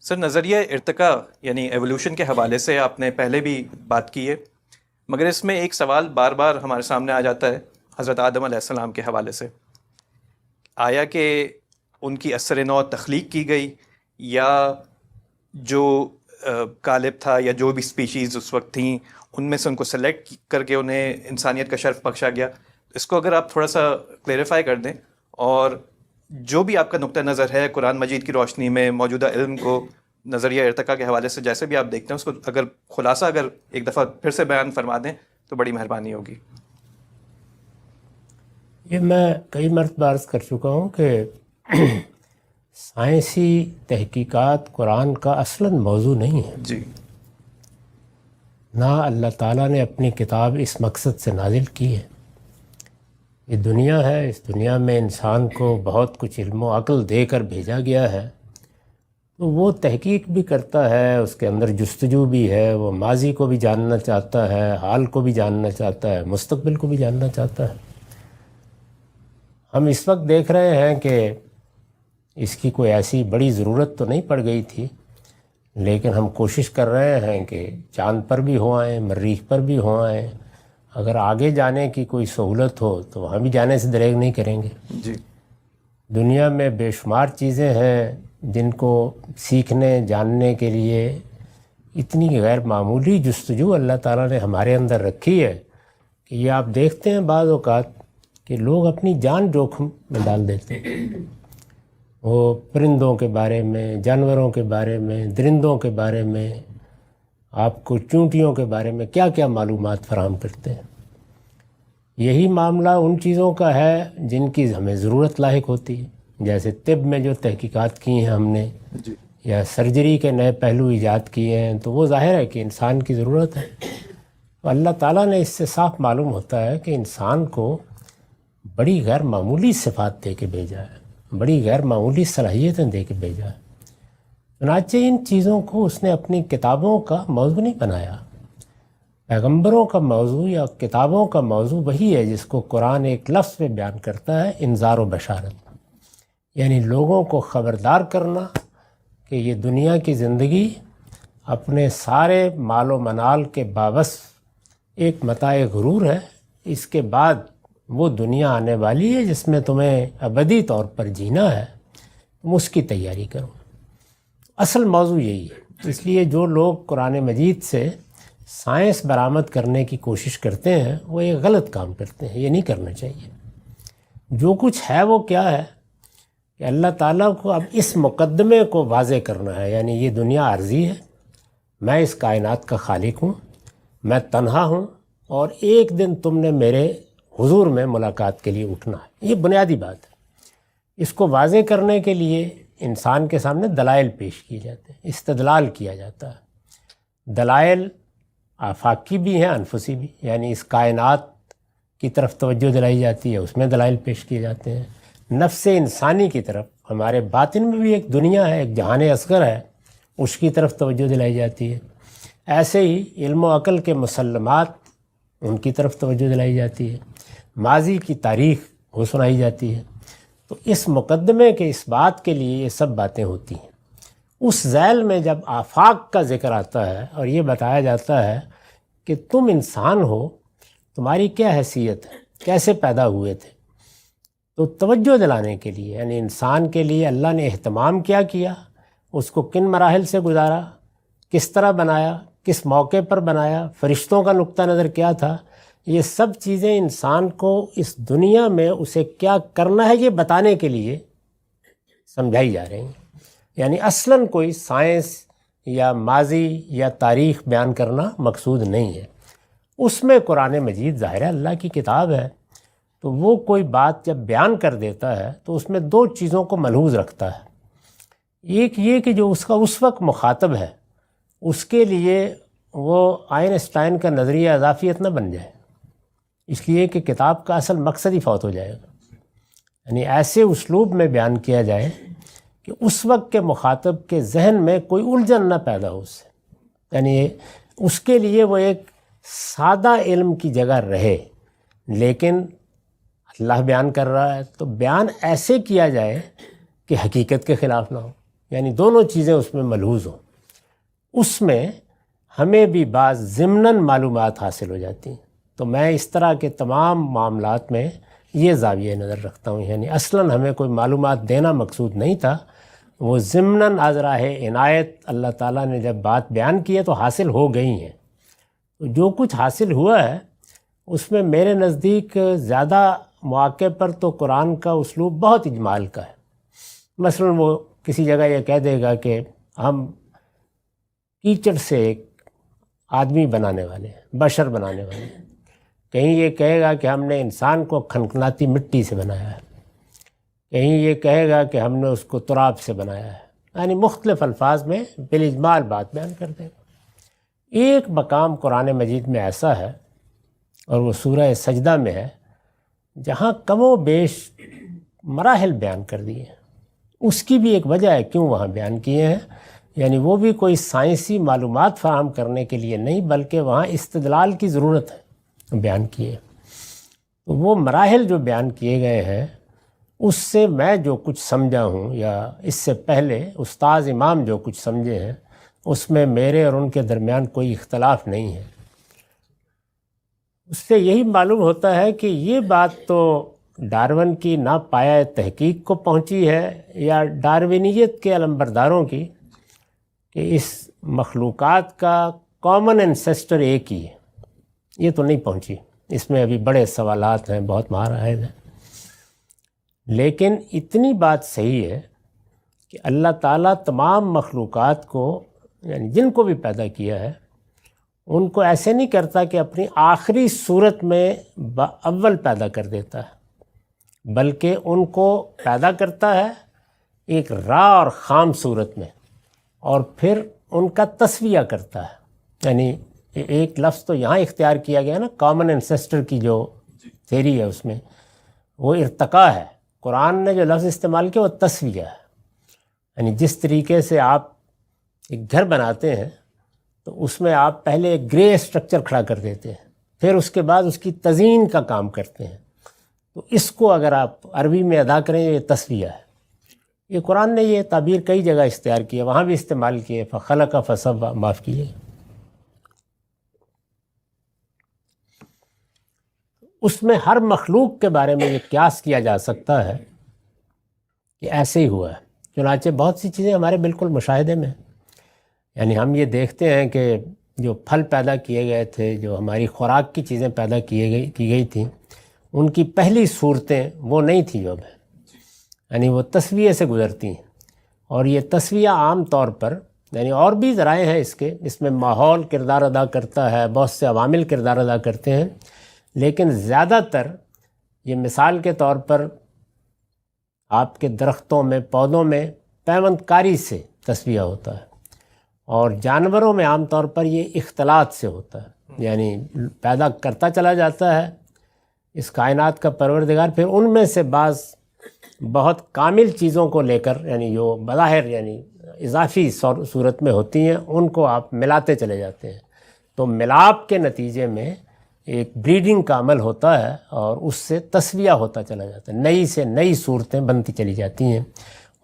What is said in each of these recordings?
سر، نظریہ ارتقاء یعنی ایولیوشن کے حوالے سے آپ نے پہلے بھی بات کی ہے، مگر اس میں ایک سوال بار بار ہمارے سامنے آ جاتا ہے حضرت آدم علیہ السلام کے حوالے سے. آیا کہ ان کی اثر نو تخلیق کی گئی، یا جو غالب تھا یا جو بھی سپیشیز اس وقت تھیں ان میں سے ان کو سلیکٹ کر کے انہیں انسانیت کا شرف بخشا گیا؟ اس کو اگر آپ تھوڑا سا کلیریفائی کر دیں، اور جو بھی آپ کا نقطہ نظر ہے قرآن مجید کی روشنی میں موجودہ علم کو نظریہ ارتقاء کے حوالے سے جیسے بھی آپ دیکھتے ہیں، اس کو اگر خلاصہ اگر ایک دفعہ پھر سے بیان فرما دیں تو بڑی مہربانی ہوگی. یہ میں کئی مرتبہ عرض کر چکا ہوں کہ سائنسی تحقیقات قرآن کا اصلاً موضوع نہیں ہے. جی. نہ اللہ تعالیٰ نے اپنی کتاب اس مقصد سے نازل کی ہے. یہ دنیا ہے، اس دنیا میں انسان کو بہت کچھ علم و عقل دے کر بھیجا گیا ہے، تو وہ تحقیق بھی کرتا ہے، اس کے اندر جستجو بھی ہے، وہ ماضی کو بھی جاننا چاہتا ہے، حال کو بھی جاننا چاہتا ہے، مستقبل کو بھی جاننا چاہتا ہے. ہم اس وقت دیکھ رہے ہیں کہ اس کی کوئی ایسی بڑی ضرورت تو نہیں پڑ گئی تھی، لیکن ہم کوشش کر رہے ہیں کہ چاند پر بھی ہو آئیں، مریخ پر بھی ہو آئیں. اگر آگے جانے کی کوئی سہولت ہو تو وہاں بھی جانے سے دریغ نہیں کریں گے. جی. دنیا میں بے شمار چیزیں ہیں جن کو سیکھنے جاننے کے لیے اتنی غیر معمولی جستجو اللہ تعالیٰ نے ہمارے اندر رکھی ہے کہ یہ آپ دیکھتے ہیں بعض اوقات کہ لوگ اپنی جان جوخم میں ڈال دیتے ہیں. وہ پرندوں کے بارے میں، جانوروں کے بارے میں، درندوں کے بارے میں، آپ کو چونٹیوں کے بارے میں کیا کیا معلومات فراہم کرتے ہیں. یہی معاملہ ان چیزوں کا ہے جن کی ہمیں ضرورت لاحق ہوتی ہے، جیسے طب میں جو تحقیقات کی ہیں ہم نے، جی. یا سرجری کے نئے پہلو ایجاد کیے ہیں، تو وہ ظاہر ہے کہ انسان کی ضرورت ہے. تو اللہ تعالیٰ نے اس سے صاف معلوم ہوتا ہے کہ انسان کو بڑی غیر معمولی صفات دے کے بھیجا ہے، بڑی غیر معمولی صلاحیتیں دے کے بھیجا ہے. چنانچہ ان چیزوں کو اس نے اپنی کتابوں کا موضوع نہیں بنایا. پیغمبروں کا موضوع یا کتابوں کا موضوع وہی ہے جس کو قرآن ایک لفظ میں بیان کرتا ہے، انذار و بشارت. یعنی لوگوں کو خبردار کرنا کہ یہ دنیا کی زندگی اپنے سارے مال و منال کے باوس ایک متاع غرور ہے. اس کے بعد وہ دنیا آنے والی ہے جس میں تمہیں ابدی طور پر جینا ہے، تم اس کی تیاری کرو. اصل موضوع یہی ہے. اس لیے جو لوگ قرآن مجید سے سائنس برآمد کرنے کی کوشش کرتے ہیں وہ ایک غلط کام کرتے ہیں. یہ نہیں کرنا چاہیے. جو کچھ ہے وہ کیا ہے کہ اللہ تعالیٰ کو اب اس مقدمے کو واضح کرنا ہے، یعنی یہ دنیا عارضی ہے، میں اس کائنات کا خالق ہوں، میں تنہا ہوں، اور ایک دن تم نے میرے حضور میں ملاقات کے لیے اٹھنا ہے. یہ بنیادی بات ہے. اس کو واضح کرنے کے لیے انسان کے سامنے دلائل پیش کیے جاتے ہیں، استدلال کیا جاتا ہے. دلائل آفاقی بھی ہیں، انفسی بھی، یعنی اس کائنات کی طرف توجہ دلائی جاتی ہے، اس میں دلائل پیش کیے جاتے ہیں. نفس انسانی کی طرف، ہمارے باطن میں بھی ایک دنیا ہے، ایک جہان اصغر ہے، اس کی طرف توجہ دلائی جاتی ہے. ایسے ہی علم و عقل کے مسلمات، ان کی طرف توجہ دلائی جاتی ہے. ماضی کی تاریخ وہ سنائی جاتی ہے. تو اس مقدمے کے اس بات کے لیے یہ سب باتیں ہوتی ہیں. اس ذیل میں جب آفاق کا ذکر آتا ہے اور یہ بتایا جاتا ہے کہ تم انسان ہو، تمہاری کیا حیثیت ہے، کیسے پیدا ہوئے تھے، تو توجہ دلانے کے لیے، یعنی انسان کے لیے اللہ نے اہتمام کیا کیا، اس کو کن مراحل سے گزارا، کس طرح بنایا، کس موقع پر بنایا، فرشتوں کا نقطہ نظر کیا تھا، یہ سب چیزیں انسان کو اس دنیا میں اسے کیا کرنا ہے یہ بتانے کے لیے سمجھائی جا رہی ہیں. یعنی اصلاً کوئی سائنس یا ماضی یا تاریخ بیان کرنا مقصود نہیں ہے. اس میں قرآن مجید ظاہر ہے اللہ کی کتاب ہے، تو وہ کوئی بات جب بیان کر دیتا ہے تو اس میں دو چیزوں کو ملحوظ رکھتا ہے. ایک یہ کہ جو اس کا اس وقت مخاطب ہے اس کے لیے وہ آئنسٹائن کا نظریہ اضافیت نہ بن جائے، اس لیے کہ کتاب کا اصل مقصد ہی فوت ہو جائے گا. یعنی ایسے اسلوب میں بیان کیا جائے کہ اس وقت کے مخاطب کے ذہن میں کوئی الجھن نہ پیدا ہو اس سے. یعنی اس کے لیے وہ ایک سادہ علم کی جگہ رہے، لیکن اللہ بیان کر رہا ہے تو بیان ایسے کیا جائے کہ حقیقت کے خلاف نہ ہو. یعنی دونوں چیزیں اس میں ملحوظ ہوں، اس میں ہمیں بھی بعض ضمناً معلومات حاصل ہو جاتی ہیں۔ تو میں اس طرح کے تمام معاملات میں یہ زاویہ نظر رکھتا ہوں، یعنی اصلاً ہمیں کوئی معلومات دینا مقصود نہیں تھا، وہ ضمناً از راہ عنایت اللہ تعالیٰ نے جب بات بیان کی ہے تو حاصل ہو گئی ہیں۔ تو جو کچھ حاصل ہوا ہے اس میں میرے نزدیک زیادہ مواقع پر تو قرآن کا اسلوب بہت اجمال کا ہے۔ مثلاً وہ کسی جگہ یہ کہہ دے گا کہ ہم کیچڑ سے ایک آدمی بنانے والے ہیں، بشر بنانے والے ہیں، کہیں یہ کہے گا کہ ہم نے انسان کو کھنکھناتی مٹی سے بنایا ہے، کہیں یہ کہے گا کہ ہم نے اس کو تراب سے بنایا ہے، یعنی مختلف الفاظ میں بالاجمال بات بیان کر دے گا۔ ایک مقام قرآن مجید میں ایسا ہے اور وہ سورہ سجدہ میں ہے جہاں کم و بیش مراحل بیان کر دیے ہیں۔ اس کی بھی ایک وجہ ہے کیوں وہاں بیان کیے ہیں، یعنی وہ بھی کوئی سائنسی معلومات فراہم کرنے کے لیے نہیں بلکہ وہاں استدلال کی ضرورت ہے بیان کیے۔ تو وہ مراحل جو بیان کیے گئے ہیں اس سے میں جو کچھ سمجھا ہوں یا اس سے پہلے استاذ امام جو کچھ سمجھے ہیں اس میں میرے اور ان کے درمیان کوئی اختلاف نہیں ہے۔ اس سے یہی معلوم ہوتا ہے کہ یہ بات تو ڈارون کی ناپایہ تحقیق کو پہنچی ہے یا ڈارونیت کے علمبرداروں کی کہ اس مخلوقات کا کامن انسیسٹر ایک ہی ہے، یہ تو نہیں پہنچی۔ اس میں ابھی بڑے سوالات ہیں، بہت مراحل ہیں، لیکن اتنی بات صحیح ہے کہ اللہ تعالیٰ تمام مخلوقات کو یعنی جن کو بھی پیدا کیا ہے ان کو ایسے نہیں کرتا کہ اپنی آخری صورت میں اول پیدا کر دیتا ہے، بلکہ ان کو پیدا کرتا ہے ایک را اور خام صورت میں اور پھر ان کا تسویہ کرتا ہے۔ یعنی ایک لفظ تو یہاں اختیار کیا گیا نا، کامن انسیسٹر کی جو تھیری ہے اس میں وہ ارتقاء ہے۔ قرآن نے جو لفظ استعمال کیا وہ تسویہ ہے، یعنی جس طریقے سے آپ ایک گھر بناتے ہیں تو اس میں آپ پہلے ایک گرے اسٹرکچر کھڑا کر دیتے ہیں، پھر اس کے بعد اس کی تزئین کا کام کرتے ہیں، تو اس کو اگر آپ عربی میں ادا کریں یہ تسویہ ہے۔ یہ قرآن نے یہ تعبیر کئی جگہ اختیار کی ہے، وہاں بھی استعمال کیے، فخلق فسویٰ، معاف کیے۔ اس میں ہر مخلوق کے بارے میں یہ قیاس کیا جا سکتا ہے کہ ایسے ہی ہوا ہے۔ چنانچہ بہت سی چیزیں ہمارے بالکل مشاہدے میں، یعنی ہم یہ دیکھتے ہیں کہ جو پھل پیدا کیے گئے تھے، جو ہماری خوراک کی چیزیں پیدا کی گئی تھیں، ان کی پہلی صورتیں وہ نہیں تھیں جو اب ہے، یعنی وہ تسویہ سے گزرتی ہیں۔ اور یہ تسویہ عام طور پر یعنی اور بھی ذرائع ہیں اس میں ماحول کردار ادا کرتا ہے، بہت سے عوامل کردار ادا کرتے ہیں، لیکن زیادہ تر یہ مثال کے طور پر آپ کے درختوں میں، پودوں میں پیوند کاری سے تسویہ ہوتا ہے، اور جانوروں میں عام طور پر یہ اختلاط سے ہوتا ہے، یعنی پیدا کرتا چلا جاتا ہے اس کائنات کا پروردگار، پھر ان میں سے بعض بہت کامل چیزوں کو لے کر یعنی جو بظاہر یعنی اضافی صورت میں ہوتی ہیں ان کو آپ ملاتے چلے جاتے ہیں، تو ملاپ کے نتیجے میں ایک بریڈنگ کا عمل ہوتا ہے اور اس سے تسویہ ہوتا چلا جاتا ہے، نئی سے نئی صورتیں بنتی چلی جاتی ہیں۔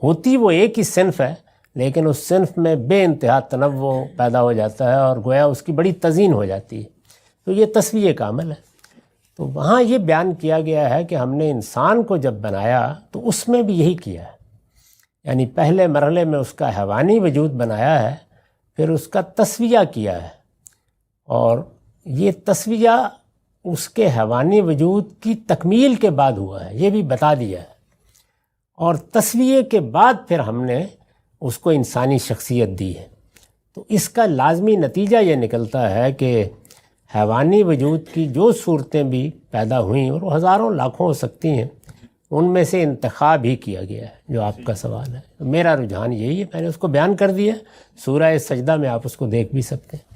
ہوتی وہ ایک ہی صنف ہے لیکن اس صنف میں بے انتہا تنوع پیدا ہو جاتا ہے اور گویا اس کی بڑی تزئین ہو جاتی ہے، تو یہ تسویہ کا عمل ہے۔ تو وہاں یہ بیان کیا گیا ہے کہ ہم نے انسان کو جب بنایا تو اس میں بھی یہی کیا ہے، یعنی پہلے مرحلے میں اس کا حیوانی وجود بنایا ہے، پھر اس کا تسویہ کیا ہے، اور یہ تسویہ اس کے حیوانی وجود کی تکمیل کے بعد ہوا ہے، یہ بھی بتا دیا ہے، اور تسویہ کے بعد پھر ہم نے اس کو انسانی شخصیت دی ہے۔ تو اس کا لازمی نتیجہ یہ نکلتا ہے کہ حیوانی وجود کی جو صورتیں بھی پیدا ہوئیں اور وہ ہزاروں لاکھوں ہو سکتی ہیں، ان میں سے انتخاب ہی کیا گیا ہے، جو آپ کا سوال ہے۔ میرا رجحان یہی ہے، میں نے اس کو بیان کر دیا، سورہ سجدہ میں آپ اس کو دیکھ بھی سکتے ہیں۔